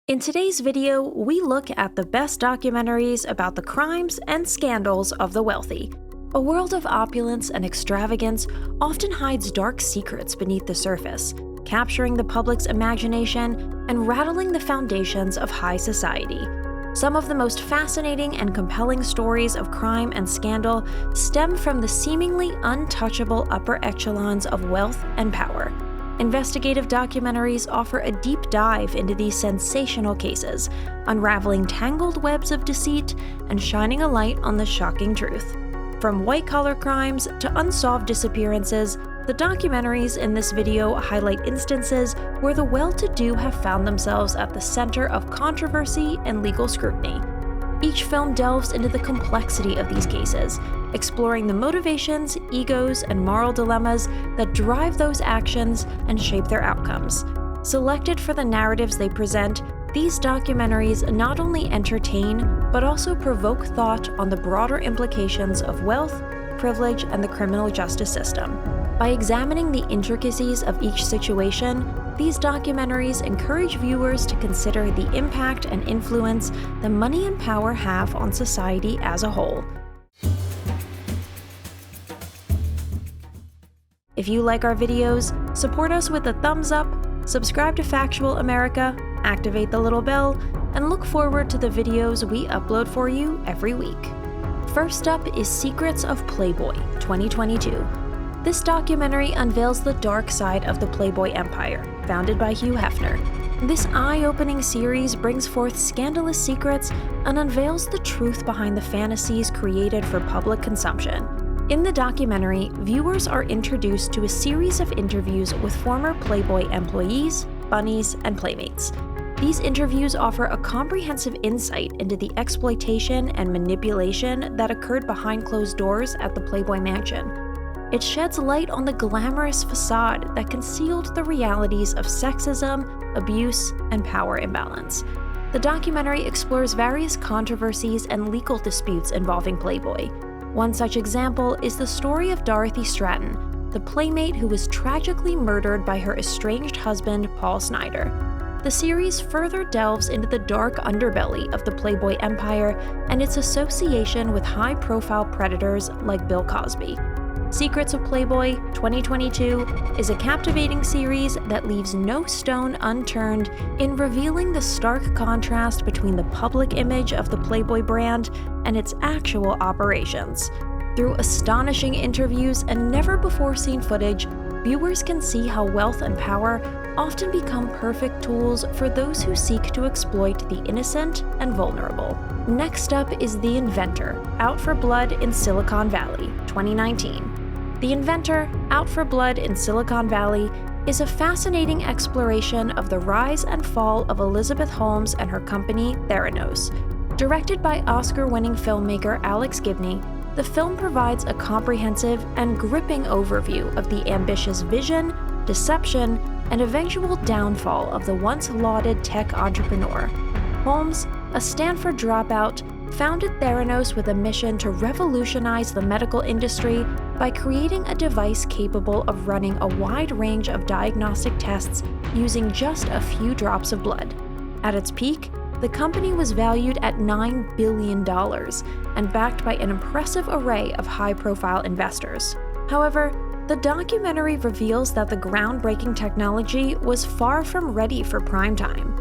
In today's video, we look at the best documentaries about the crimes and scandals of the wealthy. A world of opulence and extravagance often hides dark secrets beneath the surface, capturing the public's imagination and rattling the foundations of high society. Some of the most fascinating and compelling stories of crime and scandal stem from the seemingly untouchable upper echelons of wealth and power. Investigative documentaries offer a deep dive into these sensational cases, unraveling tangled webs of deceit and shining a light on the shocking truth. From white-collar crimes to unsolved disappearances, the documentaries in this video highlight instances where the well-to-do have found themselves at the center of controversy and legal scrutiny. Each film delves into the complexity of these cases, exploring the motivations, egos, and moral dilemmas that drive those actions and shape their outcomes. Selected for the narratives they present, these documentaries not only entertain, but also provoke thought on the broader implications of wealth, privilege, and the criminal justice system. By examining the intricacies of each situation, these documentaries encourage viewers to consider the impact and influence that money and power have on society as a whole. If you like our videos, support us with a thumbs up, subscribe to Factual America, activate the little bell, and look forward to the videos we upload for you every week. First up is Secrets of Playboy, 2022. This documentary unveils the dark side of the Playboy empire, founded by Hugh Hefner. This eye-opening series brings forth scandalous secrets and unveils the truth behind the fantasies created for public consumption. In the documentary, viewers are introduced to a series of interviews with former Playboy employees, bunnies, and playmates. These interviews offer a comprehensive insight into the exploitation and manipulation that occurred behind closed doors at the Playboy Mansion. It sheds light on the glamorous facade that concealed the realities of sexism, abuse, and power imbalance. The documentary explores various controversies and legal disputes involving Playboy. One such example is the story of Dorothy Stratton, the playmate who was tragically murdered by her estranged husband, Paul Snider. The series further delves into the dark underbelly of the Playboy empire and its association with high-profile predators like Bill Cosby. Secrets of Playboy 2022 is a captivating series that leaves no stone unturned in revealing the stark contrast between the public image of the Playboy brand and its actual operations. Through astonishing interviews and never-before-seen footage, viewers can see how wealth and power often become perfect tools for those who seek to exploit the innocent and vulnerable. Next up is The Inventor, Out for Blood in Silicon Valley, 2019. The Inventor, Out for Blood in Silicon Valley is a fascinating exploration of the rise and fall of Elizabeth Holmes and her company, Theranos. Directed by Oscar-winning filmmaker Alex Gibney, the film provides a comprehensive and gripping overview of the ambitious vision, deception, and eventual downfall of the once lauded tech entrepreneur. Holmes, a Stanford dropout, founded Theranos with a mission to revolutionize the medical industry by creating a device capable of running a wide range of diagnostic tests using just a few drops of blood. At its peak, the company was valued at $9 billion and backed by an impressive array of high-profile investors. However, the documentary reveals that the groundbreaking technology was far from ready for prime time.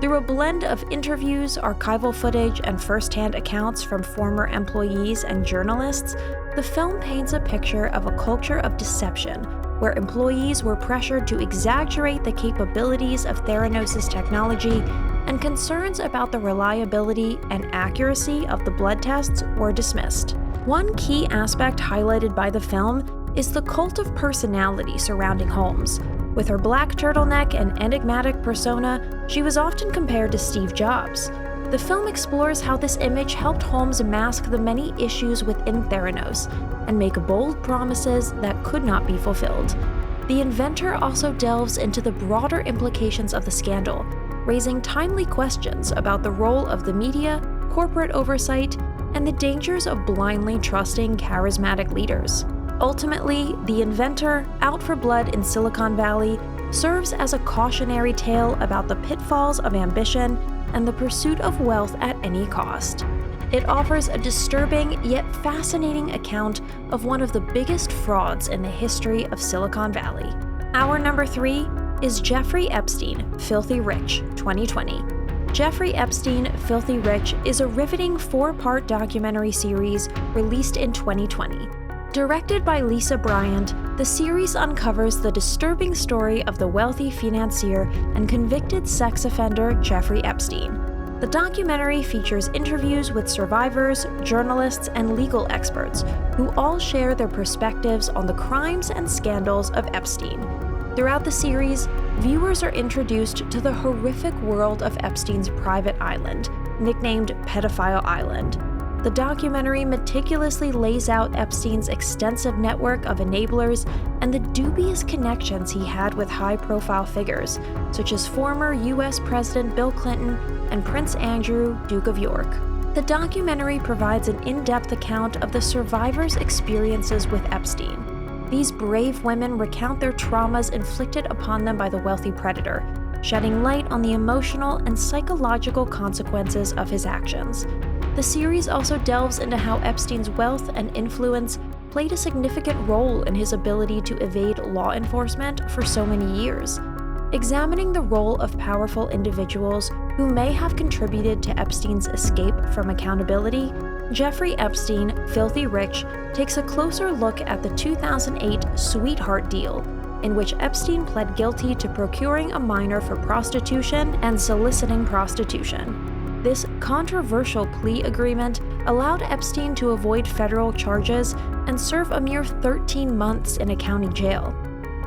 Through a blend of interviews, archival footage, and first-hand accounts from former employees and journalists, the film paints a picture of a culture of deception, where employees were pressured to exaggerate the capabilities of Theranos' technology, and concerns about the reliability and accuracy of the blood tests were dismissed. One key aspect highlighted by the film is the cult of personality surrounding Holmes. With her black turtleneck and enigmatic persona, she was often compared to Steve Jobs. The film explores how this image helped Holmes mask the many issues within Theranos and make bold promises that could not be fulfilled. The Inventor also delves into the broader implications of the scandal, raising timely questions about the role of the media, corporate oversight, and the dangers of blindly trusting charismatic leaders. Ultimately, The Inventor, Out for Blood in Silicon Valley serves as a cautionary tale about the pitfalls of ambition and the pursuit of wealth at any cost. It offers a disturbing yet fascinating account of one of the biggest frauds in the history of Silicon Valley. Our number 3 is Jeffrey Epstein, Filthy Rich, 2020. Jeffrey Epstein, Filthy Rich is a riveting 4-part documentary series released in 2020. Directed by Lisa Bryant, the series uncovers the disturbing story of the wealthy financier and convicted sex offender Jeffrey Epstein. The documentary features interviews with survivors, journalists, and legal experts who all share their perspectives on the crimes and scandals of Epstein. Throughout the series, viewers are introduced to the horrific world of Epstein's private island, nicknamed Pedophile Island. The documentary meticulously lays out Epstein's extensive network of enablers and the dubious connections he had with high-profile figures, such as former U.S. President Bill Clinton and Prince Andrew, Duke of York. The documentary provides an in-depth account of the survivors' experiences with Epstein. These brave women recount their traumas inflicted upon them by the wealthy predator, shedding light on the emotional and psychological consequences of his actions. The series also delves into how Epstein's wealth and influence played a significant role in his ability to evade law enforcement for so many years. Examining the role of powerful individuals who may have contributed to Epstein's escape from accountability, Jeffrey Epstein, Filthy Rich takes a closer look at the 2008 Sweetheart Deal, in which Epstein pled guilty to procuring a minor for prostitution and soliciting prostitution. This controversial plea agreement allowed Epstein to avoid federal charges and serve a mere 13 months in a county jail.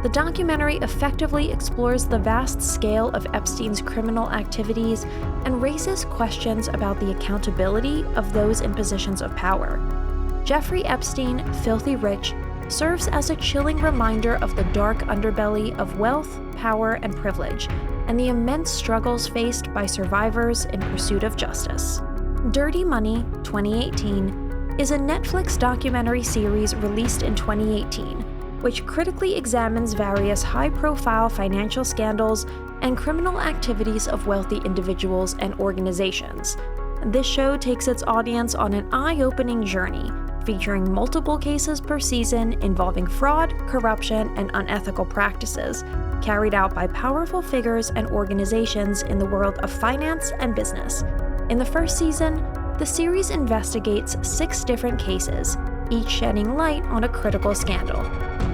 The documentary effectively explores the vast scale of Epstein's criminal activities and raises questions about the accountability of those in positions of power. Jeffrey Epstein, Filthy Rich serves as a chilling reminder of the dark underbelly of wealth, power, and privilege, and the immense struggles faced by survivors in pursuit of justice. Dirty Money, 2018, is a Netflix documentary series released in 2018, which critically examines various high-profile financial scandals and criminal activities of wealthy individuals and organizations. This show takes its audience on an eye-opening journey, featuring multiple cases per season involving fraud, corruption, and unethical practices, carried out by powerful figures and organizations in the world of finance and business. In the first season, the series investigates 6 different cases, each shedding light on a critical scandal.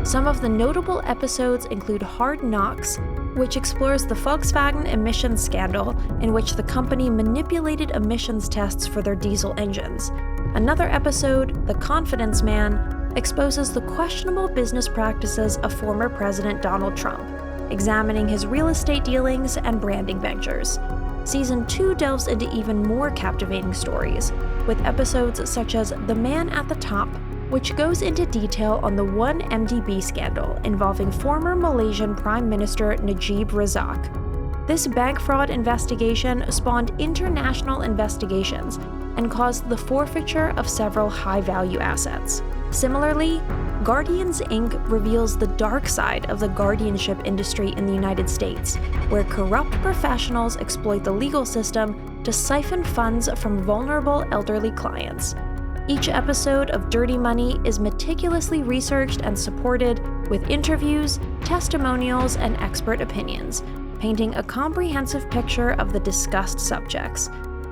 Some of the notable episodes include Hard Knocks, which explores the Volkswagen emissions scandal in which the company manipulated emissions tests for their diesel engines. Another episode, The Confidence Man, exposes the questionable business practices of former President Donald Trump, examining his real estate dealings and branding ventures. Season 2 delves into even more captivating stories, with episodes such as The Man at the Top, which goes into detail on the 1MDB scandal involving former Malaysian Prime Minister Najib Razak. This bank fraud investigation spawned international investigations and caused the forfeiture of several high-value assets. Similarly, Guardians Inc. reveals the dark side of the guardianship industry in the United States, where corrupt professionals exploit the legal system to siphon funds from vulnerable elderly clients. Each episode of Dirty Money is meticulously researched and supported with interviews, testimonials, and expert opinions, painting a comprehensive picture of the discussed subjects.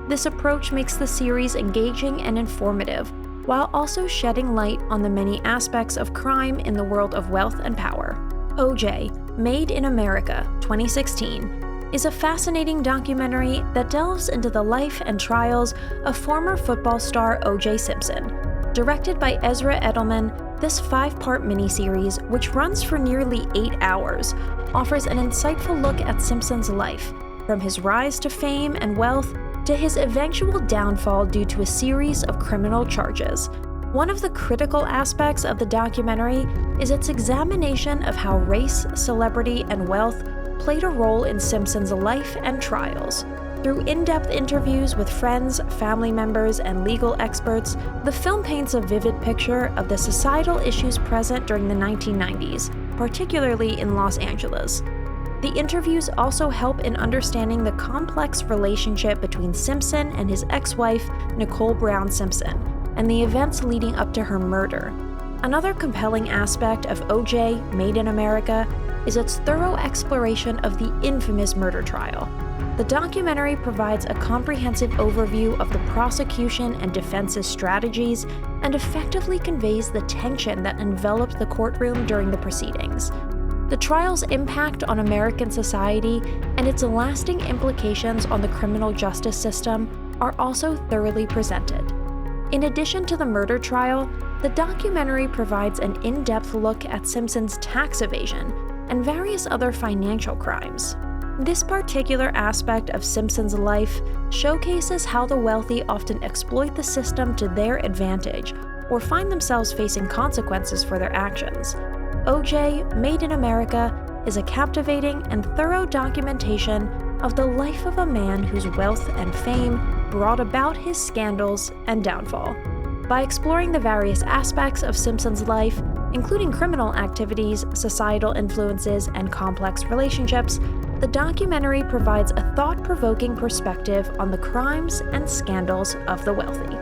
This approach makes the series engaging and informative, while also shedding light on the many aspects of crime in the world of wealth and power. O.J., Made in America, 2016, is a fascinating documentary that delves into the life and trials of former football star O.J. Simpson. Directed by Ezra Edelman, this 5-part miniseries, which runs for nearly 8 hours, offers an insightful look at Simpson's life, from his rise to fame and wealth to his eventual downfall due to a series of criminal charges. One of the critical aspects of the documentary is its examination of how race, celebrity, and wealth played a role in Simpson's life and trials. Through in-depth interviews with friends, family members, and legal experts, the film paints a vivid picture of the societal issues present during the 1990s, particularly in Los Angeles. The interviews also help in understanding the complex relationship between Simpson and his ex-wife, Nicole Brown Simpson, and the events leading up to her murder. Another compelling aspect of O.J. Made in America is its thorough exploration of the infamous murder trial. The documentary provides a comprehensive overview of the prosecution and defense's strategies and effectively conveys the tension that enveloped the courtroom during the proceedings. The trial's impact on American society and its lasting implications on the criminal justice system are also thoroughly presented. In addition to the murder trial, the documentary provides an in-depth look at Simpson's tax evasion and various other financial crimes. This particular aspect of Simpson's life showcases how the wealthy often exploit the system to their advantage or find themselves facing consequences for their actions. O.J. Made in America is a captivating and thorough documentation of the life of a man whose wealth and fame brought about his scandals and downfall. By exploring the various aspects of Simpson's life, including criminal activities, societal influences, and complex relationships, the documentary provides a thought-provoking perspective on the crimes and scandals of the wealthy.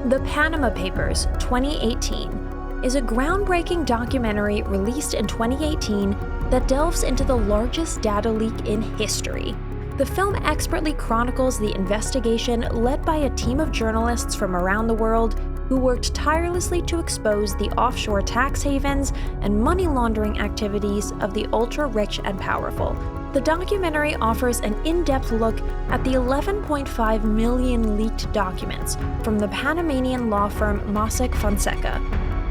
The Panama Papers 2018 is a groundbreaking documentary released in 2018 that delves into the largest data leak in history. The film expertly chronicles the investigation led by a team of journalists from around the world who worked tirelessly to expose the offshore tax havens and money laundering activities of the ultra-rich and powerful. The documentary offers an in-depth look at the 11.5 million leaked documents from the Panamanian law firm Mossack Fonseca.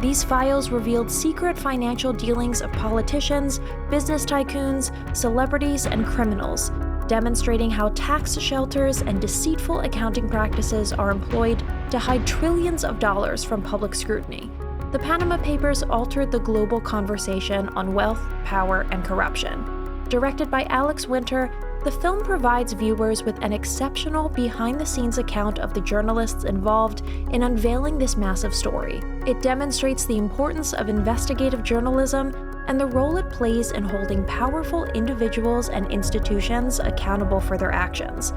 These files revealed secret financial dealings of politicians, business tycoons, celebrities, and criminals, demonstrating how tax shelters and deceitful accounting practices are employed to hide trillions of dollars from public scrutiny. The Panama Papers altered the global conversation on wealth, power, and corruption. Directed by Alex Winter, the film provides viewers with an exceptional behind-the-scenes account of the journalists involved in unveiling this massive story. It demonstrates the importance of investigative journalism and the role it plays in holding powerful individuals and institutions accountable for their actions.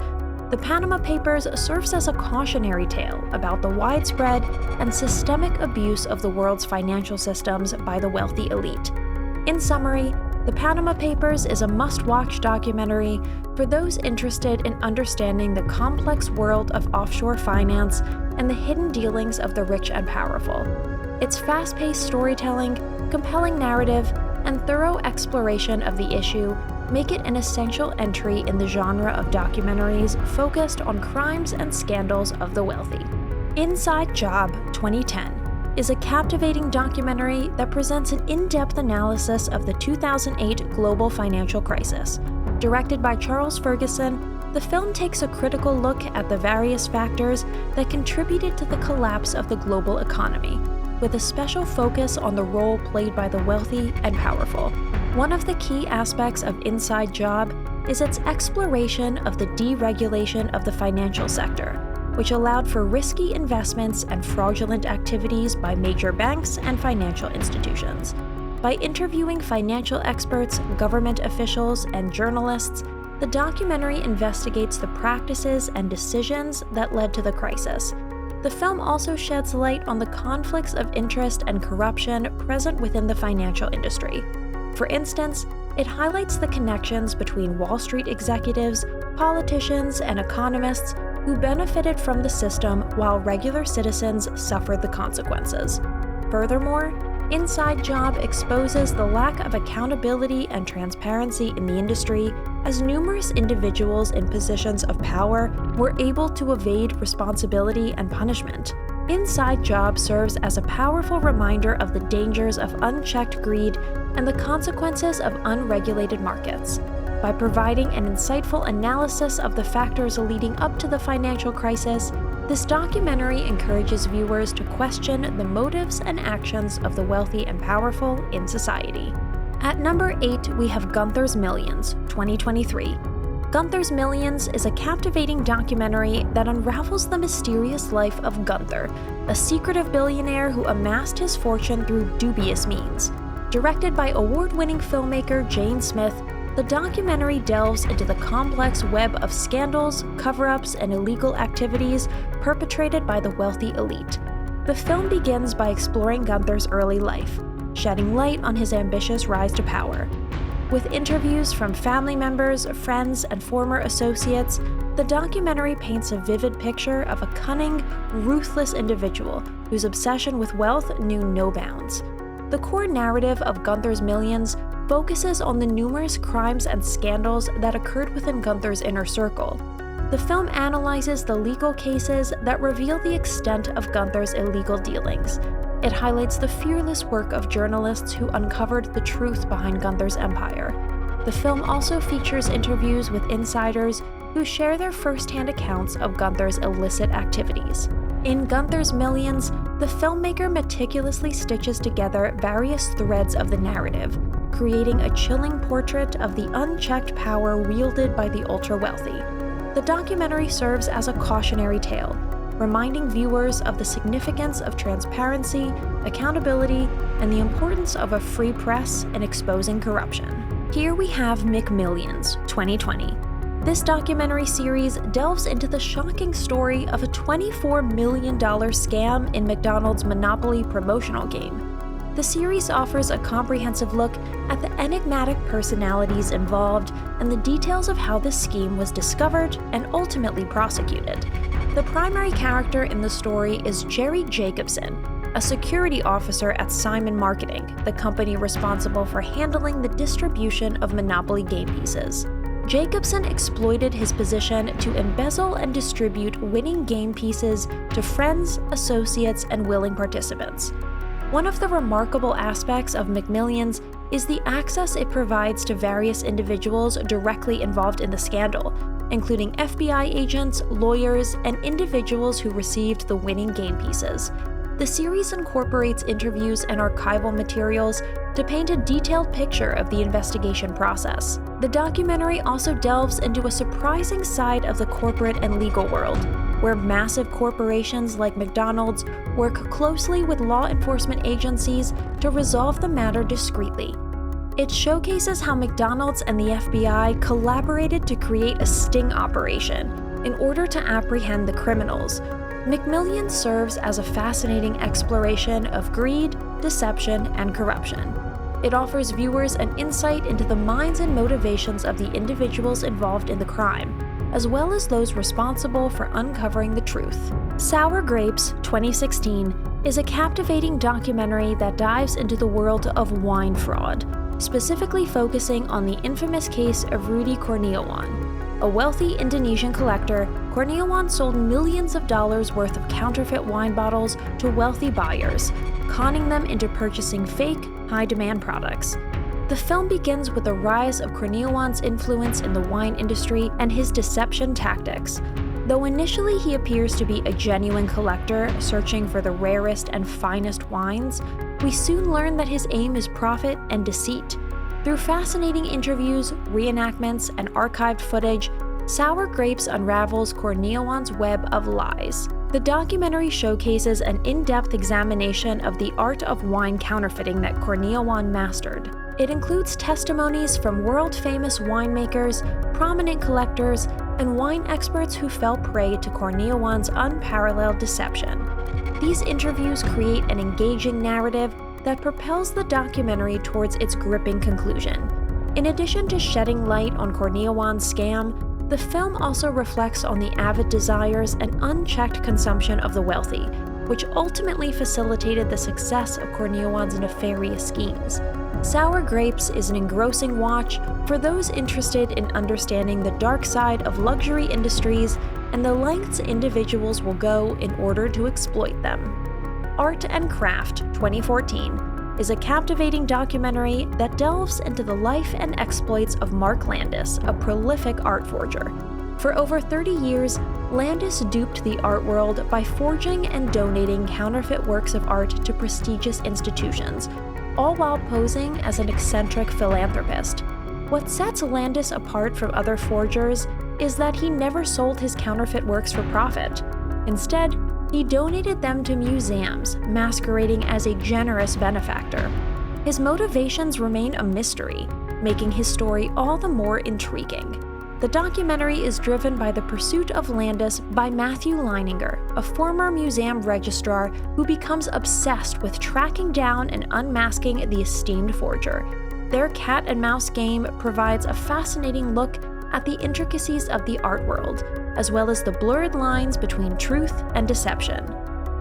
The Panama Papers serves as a cautionary tale about the widespread and systemic abuse of the world's financial systems by the wealthy elite. In summary, The Panama Papers is a must-watch documentary for those interested in understanding the complex world of offshore finance and the hidden dealings of the rich and powerful. Its fast-paced storytelling, compelling narrative, and thorough exploration of the issue make it an essential entry in the genre of documentaries focused on crimes and scandals of the wealthy. Inside Job 2010 is a captivating documentary that presents an in-depth analysis of the 2008 global financial crisis. Directed by Charles Ferguson, the film takes a critical look at the various factors that contributed to the collapse of the global economy, with a special focus on the role played by the wealthy and powerful. One of the key aspects of Inside Job is its exploration of the deregulation of the financial sector, which allowed for risky investments and fraudulent activities by major banks and financial institutions. By interviewing financial experts, government officials, and journalists, the documentary investigates the practices and decisions that led to the crisis. The film also sheds light on the conflicts of interest and corruption present within the financial industry. For instance, it highlights the connections between Wall Street executives, politicians, and economists who benefited from the system while regular citizens suffered the consequences. Furthermore, Inside Job exposes the lack of accountability and transparency in the industry, as numerous individuals in positions of power were able to evade responsibility and punishment. Inside Job serves as a powerful reminder of the dangers of unchecked greed and the consequences of unregulated markets. By providing an insightful analysis of the factors leading up to the financial crisis, this documentary encourages viewers to question the motives and actions of the wealthy and powerful in society. At number 8, we have Gunther's Millions, 2023. Gunther's Millions is a captivating documentary that unravels the mysterious life of Gunther, a secretive billionaire who amassed his fortune through dubious means. Directed by award-winning filmmaker Jane Smith, The documentary delves into the complex web of scandals, cover-ups, and illegal activities perpetrated by the wealthy elite. The film begins by exploring Gunther's early life, shedding light on his ambitious rise to power. With interviews from family members, friends, and former associates, the documentary paints a vivid picture of a cunning, ruthless individual whose obsession with wealth knew no bounds. The core narrative of Gunther's Millions focuses on the numerous crimes and scandals that occurred within Gunther's inner circle. The film analyzes the legal cases that reveal the extent of Gunther's illegal dealings. It highlights the fearless work of journalists who uncovered the truth behind Gunther's empire. The film also features interviews with insiders who share their first-hand accounts of Gunther's illicit activities. In Gunther's Millions, the filmmaker meticulously stitches together various threads of the narrative, creating a chilling portrait of the unchecked power wielded by the ultra-wealthy. The documentary serves as a cautionary tale, reminding viewers of the significance of transparency, accountability, and the importance of a free press in exposing corruption. Here we have McMillions, 2020. This documentary series delves into the shocking story of a $24 million scam in McDonald's Monopoly promotional game. The series offers a comprehensive look at the enigmatic personalities involved and the details of how this scheme was discovered and ultimately prosecuted. The primary character in the story is Jerry Jacobson, a security officer at Simon Marketing, the company responsible for handling the distribution of Monopoly game pieces. Jacobson exploited his position to embezzle and distribute winning game pieces to friends, associates, and willing participants. One of the remarkable aspects of McMillions is the access it provides to various individuals directly involved in the scandal, including FBI agents, lawyers, and individuals who received the winning game pieces. The series incorporates interviews and archival materials to paint a detailed picture of the investigation process. The documentary also delves into a surprising side of the corporate and legal world, where massive corporations like McDonald's work closely with law enforcement agencies to resolve the matter discreetly. It showcases how McDonald's and the FBI collaborated to create a sting operation in order to apprehend the criminals. McMillions serves as a fascinating exploration of greed, deception, and corruption. It offers viewers an insight into the minds and motivations of the individuals involved in the crime, as well as those responsible for uncovering the truth. Sour Grapes, 2016, is a captivating documentary that dives into the world of wine fraud, specifically focusing on the infamous case of Rudy Kurniawan. A wealthy Indonesian collector, Kurniawan sold millions of dollars worth of counterfeit wine bottles to wealthy buyers, conning them into purchasing fake, high-demand products. The film begins with the rise of Kurniawan's influence in the wine industry and his deception tactics. Though initially he appears to be a genuine collector searching for the rarest and finest wines, we soon learn that his aim is profit and deceit. Through fascinating interviews, reenactments, and archived footage, Sour Grapes unravels Kurniawan's web of lies. The documentary showcases an in-depth examination of the art of wine counterfeiting that Kurniawan mastered. It includes testimonies from world-famous winemakers, prominent collectors, and wine experts who fell prey to Kurniawan's unparalleled deception. These interviews create an engaging narrative that propels the documentary towards its gripping conclusion. In addition to shedding light on Kurniawan's scam, the film also reflects on the avid desires and unchecked consumption of the wealthy, which ultimately facilitated the success of Kurniawan's nefarious schemes. Sour Grapes is an engrossing watch for those interested in understanding the dark side of luxury industries and the lengths individuals will go in order to exploit them. Art and Craft, 2014, is a captivating documentary that delves into the life and exploits of Mark Landis, a prolific art forger. For over 30 years, Landis duped the art world by forging and donating counterfeit works of art to prestigious institutions, all while posing as an eccentric philanthropist. What sets Landis apart from other forgers is that he never sold his counterfeit works for profit. Instead, he donated them to museums, masquerading as a generous benefactor. His motivations remain a mystery, making his story all the more intriguing. The documentary is driven by the pursuit of Landis by Matthew Leininger, a former museum registrar who becomes obsessed with tracking down and unmasking the esteemed forger. Their cat and mouse game provides a fascinating look at the intricacies of the art world, as well as the blurred lines between truth and deception.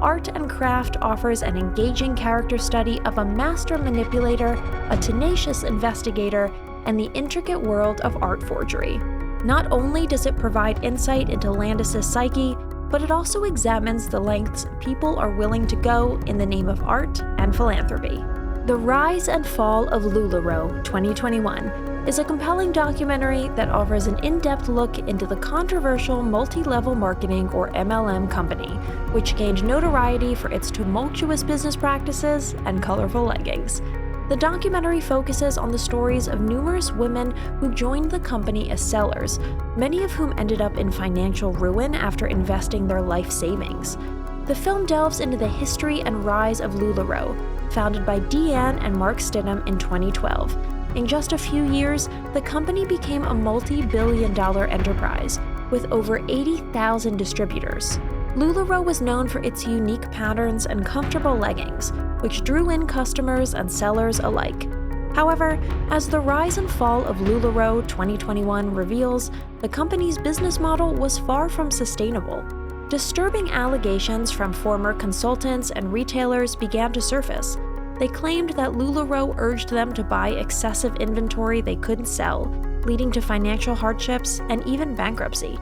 Art and Craft offers an engaging character study of a master manipulator, a tenacious investigator, and the intricate world of art forgery. Not only does it provide insight into Landis' psyche, but it also examines the lengths people are willing to go in the name of art and philanthropy. The Rise and Fall of LuLaRoe 2021 is a compelling documentary that offers an in-depth look into the controversial multi-level marketing or MLM company, which gained notoriety for its tumultuous business practices and colorful leggings. The documentary focuses on the stories of numerous women who joined the company as sellers, many of whom ended up in financial ruin after investing their life savings. The film delves into the history and rise of LuLaRoe, founded by Deanne and Mark Stidham in 2012. In just a few years, the company became a multi-billion-dollar enterprise, with over 80,000 distributors. LuLaRoe was known for its unique patterns and comfortable leggings, which drew in customers and sellers alike. However, as the rise and fall of LuLaRoe 2021 reveals, the company's business model was far from sustainable. Disturbing allegations from former consultants and retailers began to surface. They claimed that LuLaRoe urged them to buy excessive inventory they couldn't sell, leading to financial hardships and even bankruptcy.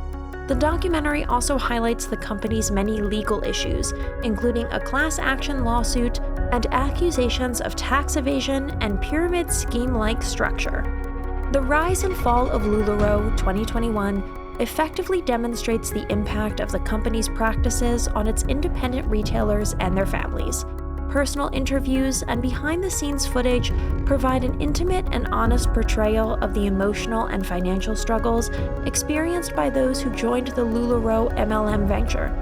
The documentary also highlights the company's many legal issues, including a class action lawsuit and accusations of tax evasion and pyramid scheme-like structure. The Rise and Fall of LuLaRoe 2021 effectively demonstrates the impact of the company's practices on its independent retailers and their families. Personal interviews and behind-the-scenes footage provide an intimate and honest portrayal of the emotional and financial struggles experienced by those who joined the LuLaRoe MLM venture.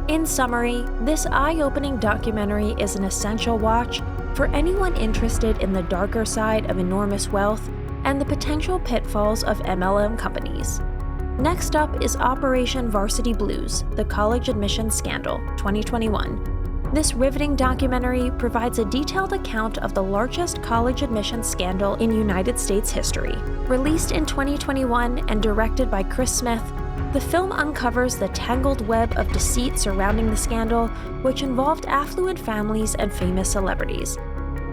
In summary, this eye-opening documentary is an essential watch for anyone interested in the darker side of enormous wealth and the potential pitfalls of MLM companies. Next up is Operation Varsity Blues, the College Admissions Scandal, 2021. This riveting documentary provides a detailed account of the largest college admissions scandal in United States history. Released in 2021 and directed by Chris Smith, the film uncovers the tangled web of deceit surrounding the scandal, which involved affluent families and famous celebrities.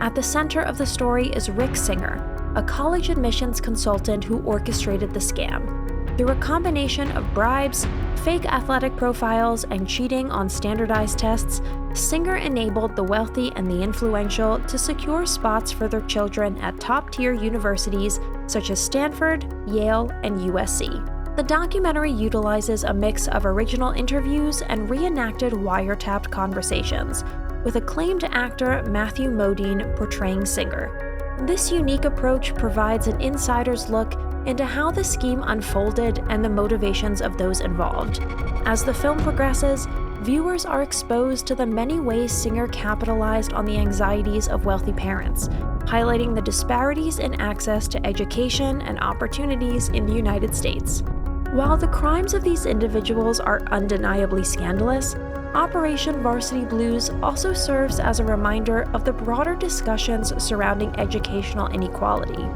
At the center of the story is Rick Singer, a college admissions consultant who orchestrated the scam. Through a combination of bribes, fake athletic profiles, and cheating on standardized tests, Singer enabled the wealthy and the influential to secure spots for their children at top-tier universities such as Stanford, Yale, and USC. The documentary utilizes a mix of original interviews and reenacted wiretapped conversations, with acclaimed actor Matthew Modine portraying Singer. This unique approach provides an insider's look into how the scheme unfolded and the motivations of those involved. As the film progresses, viewers are exposed to the many ways Singer capitalized on the anxieties of wealthy parents, highlighting the disparities in access to education and opportunities in the United States. While the crimes of these individuals are undeniably scandalous, Operation Varsity Blues also serves as a reminder of the broader discussions surrounding educational inequality.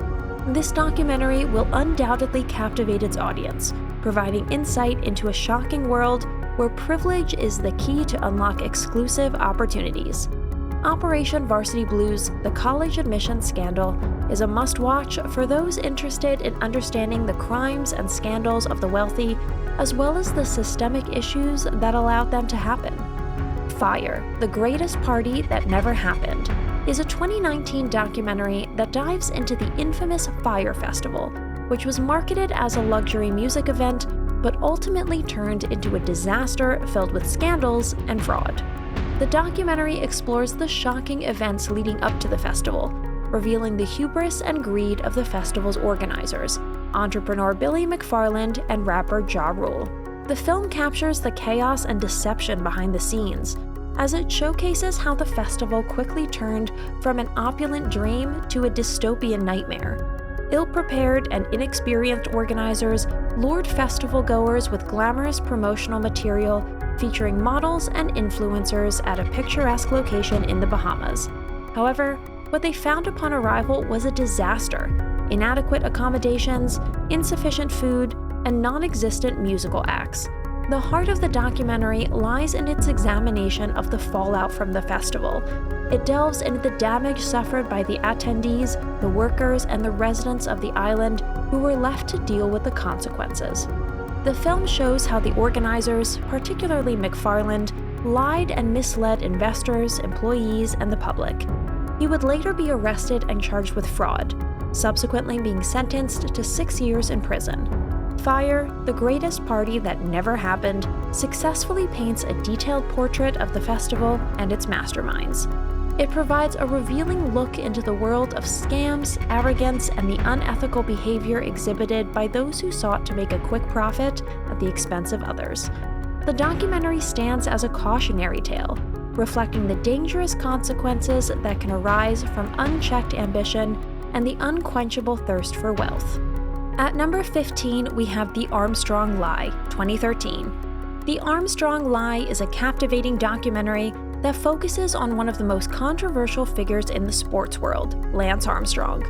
This documentary will undoubtedly captivate its audience, providing insight into a shocking world where privilege is the key to unlock exclusive opportunities. Operation Varsity Blues, the college admissions scandal, is a must-watch for those interested in understanding the crimes and scandals of the wealthy, as well as the systemic issues that allowed them to happen. Fyre, the Greatest Party That Never Happened, is a 2019 documentary that dives into the infamous Fyre Festival, which was marketed as a luxury music event but ultimately turned into a disaster filled with scandals and fraud. The documentary explores the shocking events leading up to the festival, revealing the hubris and greed of the festival's organizers, entrepreneur Billy McFarland and rapper Ja Rule. The film captures the chaos and deception behind the scenes, as it showcases how the festival quickly turned from an opulent dream to a dystopian nightmare. Ill-prepared and inexperienced organizers lured festival goers with glamorous promotional material featuring models and influencers at a picturesque location in the Bahamas. However, what they found upon arrival was a disaster: inadequate accommodations, insufficient food, and non-existent musical acts. The heart of the documentary lies in its examination of the fallout from the festival. It delves into the damage suffered by the attendees, the workers, and the residents of the island who were left to deal with the consequences. The film shows how the organizers, particularly McFarland, lied and misled investors, employees, and the public. He would later be arrested and charged with fraud, subsequently being sentenced to 6 years in prison. Fyre, the greatest party that never happened, successfully paints a detailed portrait of the festival and its masterminds. It provides a revealing look into the world of scams, arrogance, and the unethical behavior exhibited by those who sought to make a quick profit at the expense of others. The documentary stands as a cautionary tale, reflecting the dangerous consequences that can arise from unchecked ambition and the unquenchable thirst for wealth. At number 15, we have The Armstrong Lie, 2013. The Armstrong Lie is a captivating documentary that focuses on one of the most controversial figures in the sports world, Lance Armstrong.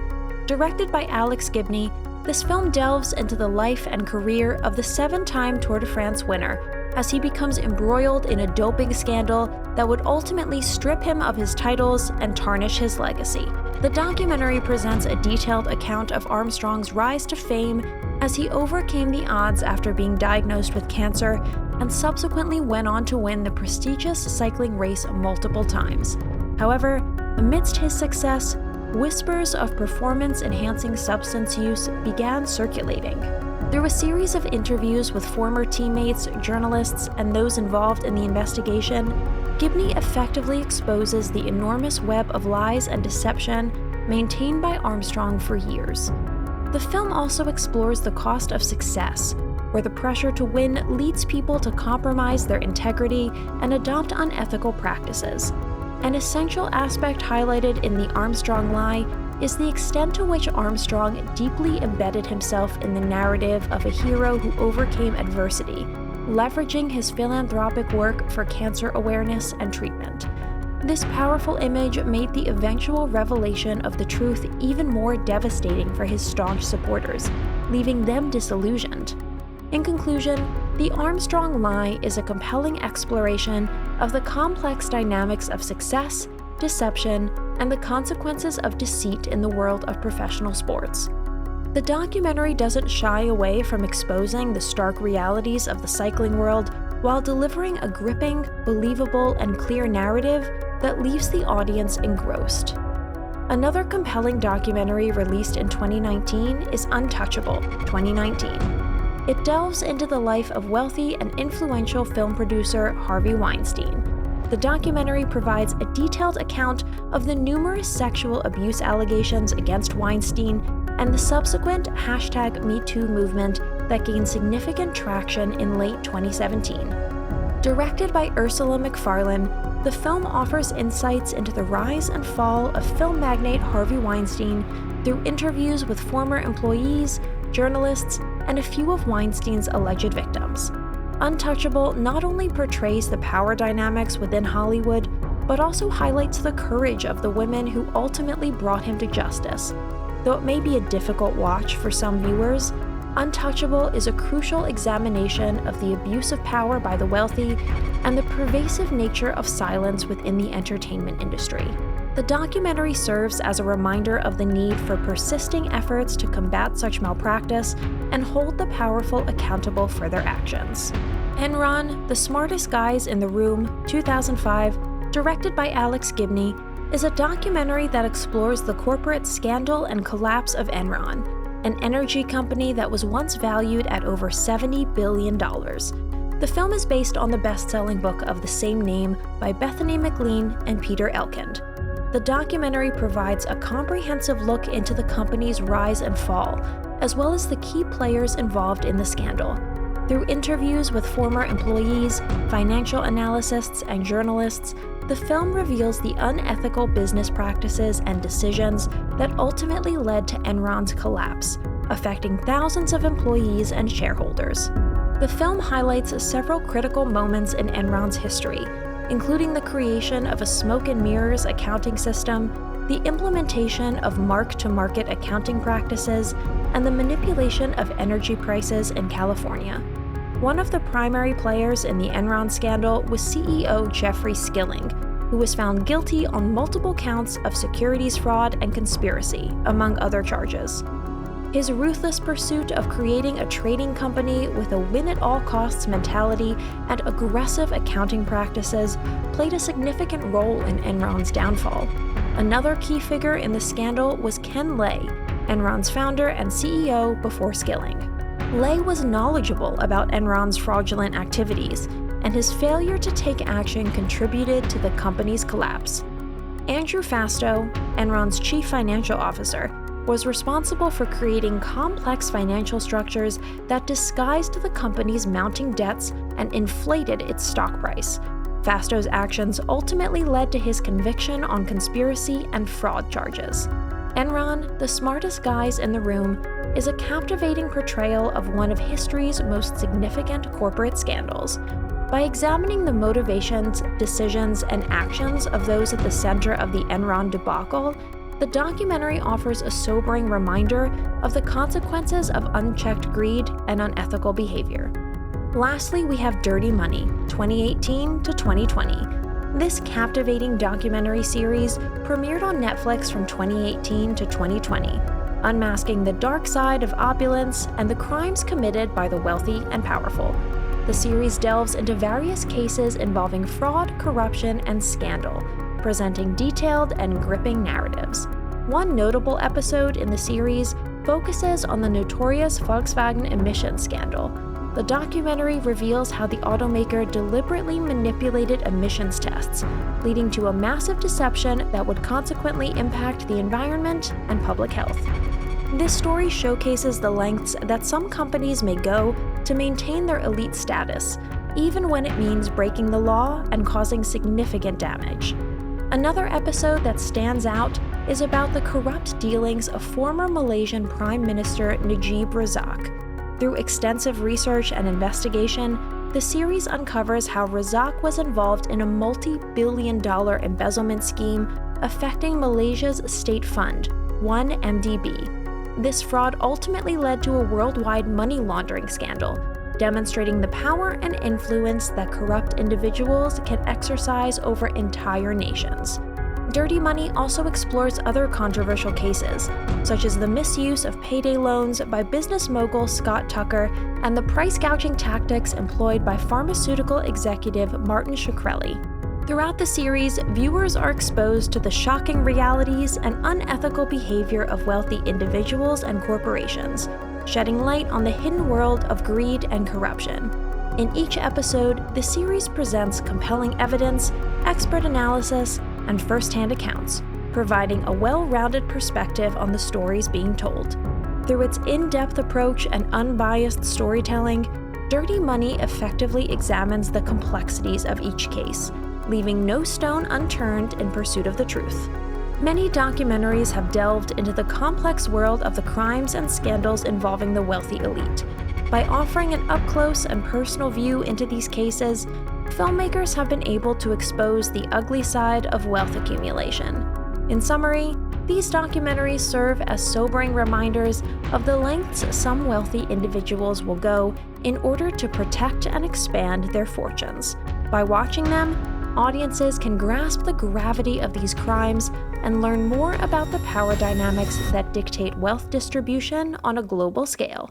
Directed by Alex Gibney, this film delves into the life and career of the 7-time Tour de France winner as he becomes embroiled in a doping scandal that would ultimately strip him of his titles and tarnish his legacy. The documentary presents a detailed account of Armstrong's rise to fame as he overcame the odds after being diagnosed with cancer and subsequently went on to win the prestigious cycling race multiple times. However, amidst his success, whispers of performance-enhancing substance use began circulating. Through a series of interviews with former teammates, journalists, and those involved in the investigation, Gibney effectively exposes the enormous web of lies and deception maintained by Armstrong for years. The film also explores the cost of success, where the pressure to win leads people to compromise their integrity and adopt unethical practices. An essential aspect highlighted in The Armstrong Lie is the extent to which Armstrong deeply embedded himself in the narrative of a hero who overcame adversity, leveraging his philanthropic work for cancer awareness and treatment. This powerful image made the eventual revelation of the truth even more devastating for his staunch supporters, leaving them disillusioned. In conclusion, The Armstrong Lie is a compelling exploration of the complex dynamics of success, deception, and the consequences of deceit in the world of professional sports. The documentary doesn't shy away from exposing the stark realities of the cycling world while delivering a gripping, believable, and clear narrative that leaves the audience engrossed. Another compelling documentary released in 2019 is Untouchable, 2019. It delves into the life of wealthy and influential film producer Harvey Weinstein. The documentary provides a detailed account of the numerous sexual abuse allegations against Weinstein and the subsequent #MeToo movement that gained significant traction in late 2017. Directed by Ursula Macfarlane, the film offers insights into the rise and fall of film magnate Harvey Weinstein through interviews with former employees, journalists, and a few of Weinstein's alleged victims. Untouchable not only portrays the power dynamics within Hollywood, but also highlights the courage of the women who ultimately brought him to justice. Though it may be a difficult watch for some viewers, Untouchable is a crucial examination of the abuse of power by the wealthy and the pervasive nature of silence within the entertainment industry. The documentary serves as a reminder of the need for persisting efforts to combat such malpractice and hold the powerful accountable for their actions. Enron, The Smartest Guys in the Room, 2005, directed by Alex Gibney, is a documentary that explores the corporate scandal and collapse of Enron, an energy company that was once valued at over $70 billion. The film is based on the best-selling book of the same name by Bethany McLean and Peter Elkind. The documentary provides a comprehensive look into the company's rise and fall, as well as the key players involved in the scandal. Through interviews with former employees, financial analysts, and journalists, the film reveals the unethical business practices and decisions that ultimately led to Enron's collapse, affecting thousands of employees and shareholders. The film highlights several critical moments in Enron's history, including the creation of a smoke and mirrors accounting system, the implementation of mark-to-market accounting practices, and the manipulation of energy prices in California. One of the primary players in the Enron scandal was CEO Jeffrey Skilling, who was found guilty on multiple counts of securities fraud and conspiracy, among other charges. His ruthless pursuit of creating a trading company with a win-at-all-costs mentality and aggressive accounting practices played a significant role in Enron's downfall. Another key figure in the scandal was Ken Lay, Enron's founder and CEO before Skilling. Lay was knowledgeable about Enron's fraudulent activities, and his failure to take action contributed to the company's collapse. Andrew Fastow, Enron's chief financial officer, was responsible for creating complex financial structures that disguised the company's mounting debts and inflated its stock price. Fastow's actions ultimately led to his conviction on conspiracy and fraud charges. Enron, the smartest guys in the room, is a captivating portrayal of one of history's most significant corporate scandals. By examining the motivations, decisions, and actions of those at the center of the Enron debacle, the documentary offers a sobering reminder of the consequences of unchecked greed and unethical behavior. Lastly, we have Dirty Money, 2018 to 2020. This captivating documentary series premiered on Netflix from 2018 to 2020, unmasking the dark side of opulence and the crimes committed by the wealthy and powerful. The series delves into various cases involving fraud, corruption, and scandal, presenting detailed and gripping narratives. One notable episode in the series focuses on the notorious Volkswagen emissions scandal. The documentary reveals how the automaker deliberately manipulated emissions tests, leading to a massive deception that would consequently impact the environment and public health. This story showcases the lengths that some companies may go to maintain their elite status, even when it means breaking the law and causing significant damage. Another episode that stands out is about the corrupt dealings of former Malaysian Prime Minister Najib Razak. Through extensive research and investigation, the series uncovers how Razak was involved in a multi-billion-dollar embezzlement scheme affecting Malaysia's state fund, 1MDB. This fraud ultimately led to a worldwide money laundering scandal, demonstrating the power and influence that corrupt individuals can exercise over entire nations. Dirty Money also explores other controversial cases, such as the misuse of payday loans by business mogul Scott Tucker and the price gouging tactics employed by pharmaceutical executive Martin Shkreli. Throughout the series, viewers are exposed to the shocking realities and unethical behavior of wealthy individuals and corporations, shedding light on the hidden world of greed and corruption. In each episode, the series presents compelling evidence, expert analysis, and first-hand accounts, providing a well-rounded perspective on the stories being told. Through its in-depth approach and unbiased storytelling, Dirty Money effectively examines the complexities of each case, leaving no stone unturned in pursuit of the truth. Many documentaries have delved into the complex world of the crimes and scandals involving the wealthy elite. By offering an up-close and personal view into these cases, filmmakers have been able to expose the ugly side of wealth accumulation. In summary, these documentaries serve as sobering reminders of the lengths some wealthy individuals will go in order to protect and expand their fortunes. By watching them, audiences can grasp the gravity of these crimes and learn more about the power dynamics that dictate wealth distribution on a global scale.